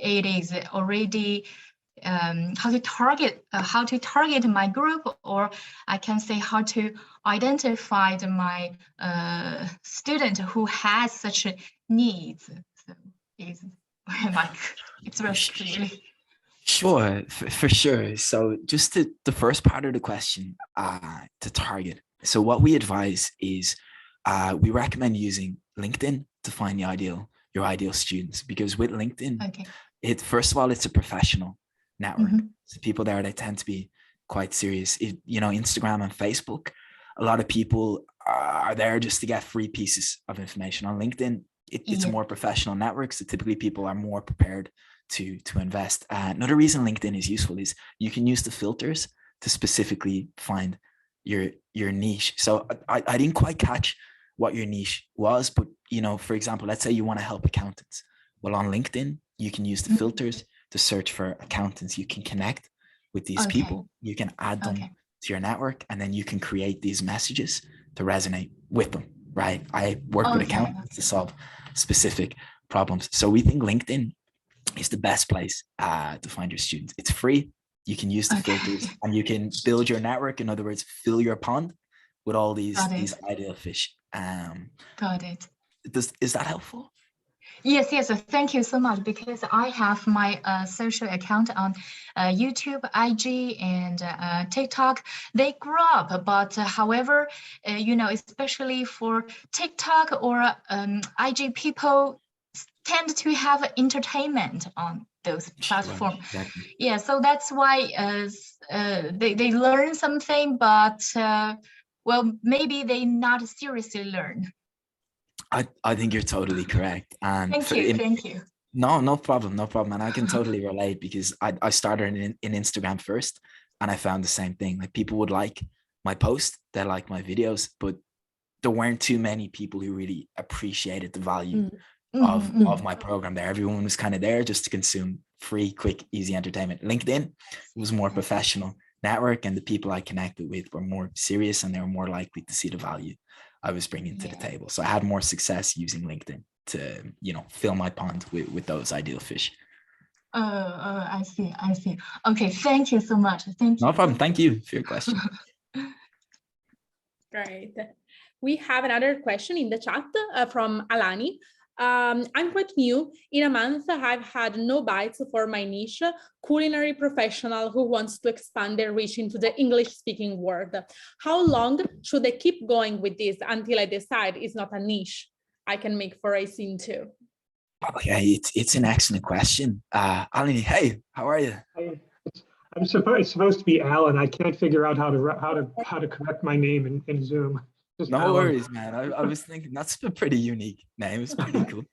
it is already. How to target my group, or I can say how to identify my student who has such needs. So it's really Sure, for sure. So just the first part of the question, to target. So what we advise is we recommend using LinkedIn to find your ideal students, because with LinkedIn, first of all, it's a professional network. So people there, they tend to be quite serious. Instagram and Facebook, a lot of people are there just to get free pieces of information. On LinkedIn, it's a more professional network, so typically people are more prepared to invest. Another reason LinkedIn is useful is you can use the filters to specifically find your niche. So I didn't quite catch what your niche was, but for example, let's say you want to help accountants. Well, on LinkedIn, you can use the filters to search for accountants. You can connect with these people. You can add them to your network, and then you can create these messages resonate with them, right? I work with Okay. accountants to solve specific problems. So we think LinkedIn is the best place to find your students. It's free. You can use the filters and you can build your network. In other words, fill your pond with all these ideal fish. Got it. Is that helpful? Yes, yes. Thank you so much, because I have my social account on YouTube, IG, and TikTok. They grew up, but however, especially for TikTok or IG, people tend to have entertainment on those platforms. Exactly. Yeah, so that's why they learn something, but well, maybe they not seriously learn. I think you're totally correct. And Thank you. No problem. And I can totally relate, because I started in Instagram first, and I found the same thing. Like, people would like my post, they like my videos, but there weren't too many people who really appreciated the value of my program there. Everyone was kind of there just to consume free, quick, easy entertainment. LinkedIn was more professional network, and the people I connected with were more serious, and they were more likely to see the value I was bringing to the table. So I had more success using LinkedIn to, fill my pond with those ideal fish. I see. Okay, thank you so much. Thank you. No problem. Thank you for your question. Great. We have another question in the chat from Alani. I'm quite new. In a month, I've had no bites for my niche, culinary professional who wants to expand their reach into the English-speaking world. How long should I keep going with this until I decide it's not a niche I can make forays into? Okay, it's an excellent question. Alani, hey, how are you? I'm supposed to be Alan. I can't figure out how to correct my name in Zoom. No worries, man. I was thinking that's a pretty unique name. It's pretty cool,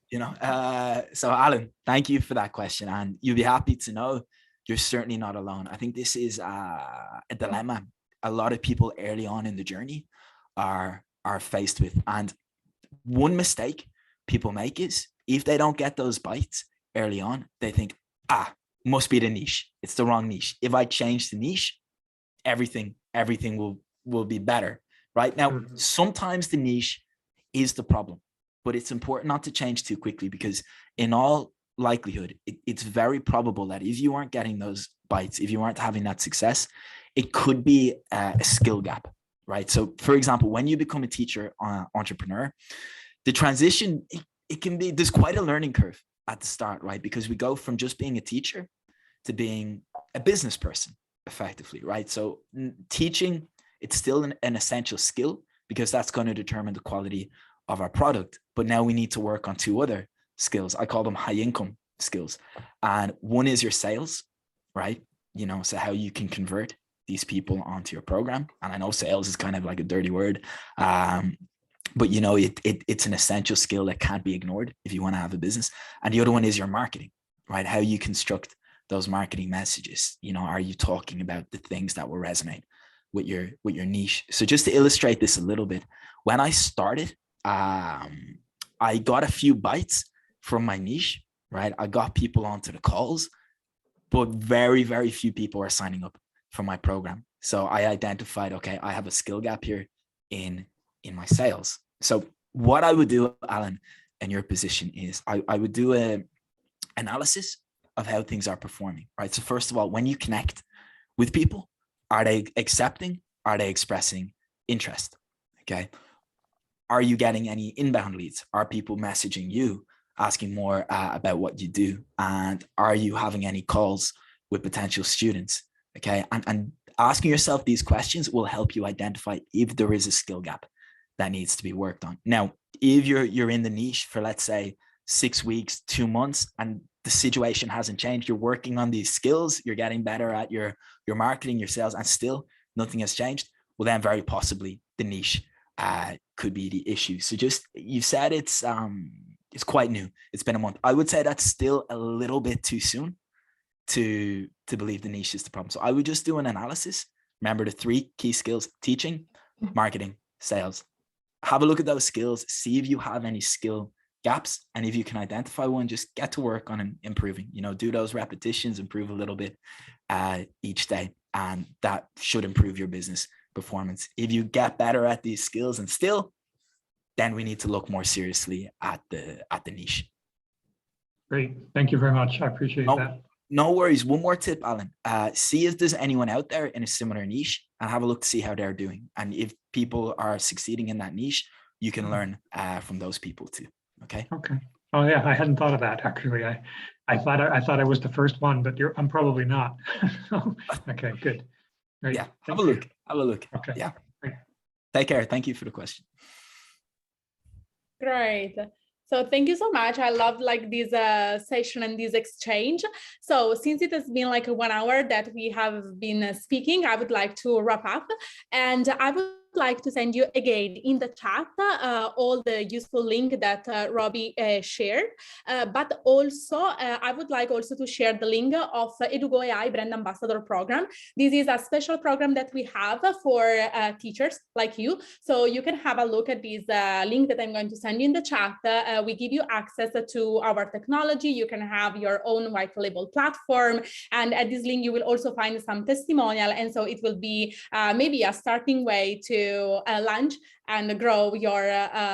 So Alan, thank you for that question, and you'll be happy to know you're certainly not alone. I think this is a dilemma a lot of people early on in the journey are faced with. And one mistake people make is, if they don't get those bites early on, they think, must be the niche. It's the wrong niche. If I change the niche, everything will be better. Right now, sometimes the niche is the problem, but it's important not to change too quickly, because in all likelihood, it's very probable that if you aren't getting those bites, if you aren't having that success, it could be a skill gap, right? So for example, when you become a teacher entrepreneur, the transition, it can be, there's quite a learning curve at the start, right? Because we go from just being a teacher to being a business person effectively, right? So teaching, it's still an essential skill, because that's going to determine the quality of our product. But now we need to work on two other skills. I call them high income skills. And one is your sales, right? So how you can convert these people onto your program. And I know sales is kind of like a dirty word, but it's an essential skill that can't be ignored if you want to have a business. And the other one is your marketing, right? How you construct those marketing messages. Are you talking about the things that will resonate with your niche? So just to illustrate this a little bit, when I started, I got a few bites from my niche, right? I got people onto the calls, but very, very few people are signing up for my program. So I identified, okay, I have a skill gap here in my sales. So what I would do, Alan, in your position is I would do an analysis of how things are performing, right? So first of all, when you connect with people, are they accepting? Are they expressing interest? Okay. Are you getting any inbound leads? Are people messaging you, asking more about what you do? And are you having any calls with potential students? Okay. And asking yourself these questions will help you identify if there is a skill gap that needs to be worked on. Now, if you're in the niche for, let's say, 6 weeks, 2 months, and the situation hasn't changed, you're working on these skills, you're getting better at your marketing, your sales, and still nothing has changed, well, then very possibly the niche could be the issue. So you said it's quite new. It's been a month. I would say that's still a little bit too soon to believe the niche is the problem. So I would just do an analysis. Remember the 3 key skills: teaching, marketing, sales. Have a look at those skills, see if you have any skill gaps. And if you can identify one, just get to work on improving, do those repetitions, improve a little bit each day. And that should improve your business performance. If you get better at these skills and still, then we need to look more seriously at the niche. Great. Thank you very much. I appreciate that. No worries. One more tip, Alan. See if there's anyone out there in a similar niche and have a look to see how they're doing. And if people are succeeding in that niche, you can learn from those people too. Okay. Okay. Oh yeah, I hadn't thought of that actually. I thought I was the first one, but I'm probably not. Okay, good. Great. Yeah. Have a look. Have a look. Okay. Yeah. Great. Take care. Thank you for the question. Great. So thank you so much. I love like this session and this exchange. So since it has been like 1 hour that we have been speaking, I would like to wrap up, and I would like to send you again in the chat all the useful link that Robbie shared, but also I would like also to share the link of Edugo.AI Brand Ambassador Program. This is a special program that we have for teachers like you. So you can have a look at this link that I'm going to send you in the chat. We give you access to our technology. You can have your own white label platform. And at this link, you will also find some testimonial. And so it will be maybe a starting way to launch and grow your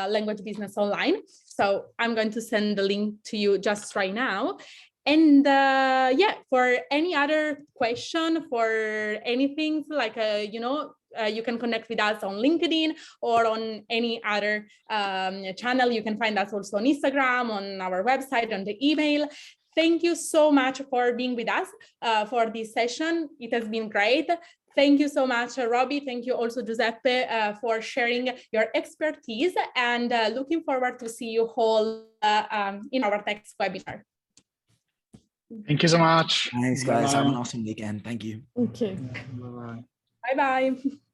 language business online. So I'm going to send the link to you just right now. And yeah, for any other question, for anything like, you can connect with us on LinkedIn or on any other channel. You can find us also on Instagram, on our website, on the email. Thank you so much for being with us for this session. It has been great. Thank you so much, Robbie. Thank you also, Giuseppe, for sharing your expertise, and looking forward to see you all in our next webinar. Thank you so much. Thanks, guys. Have an awesome weekend. Thank you. Okay. Bye-bye. Bye-bye.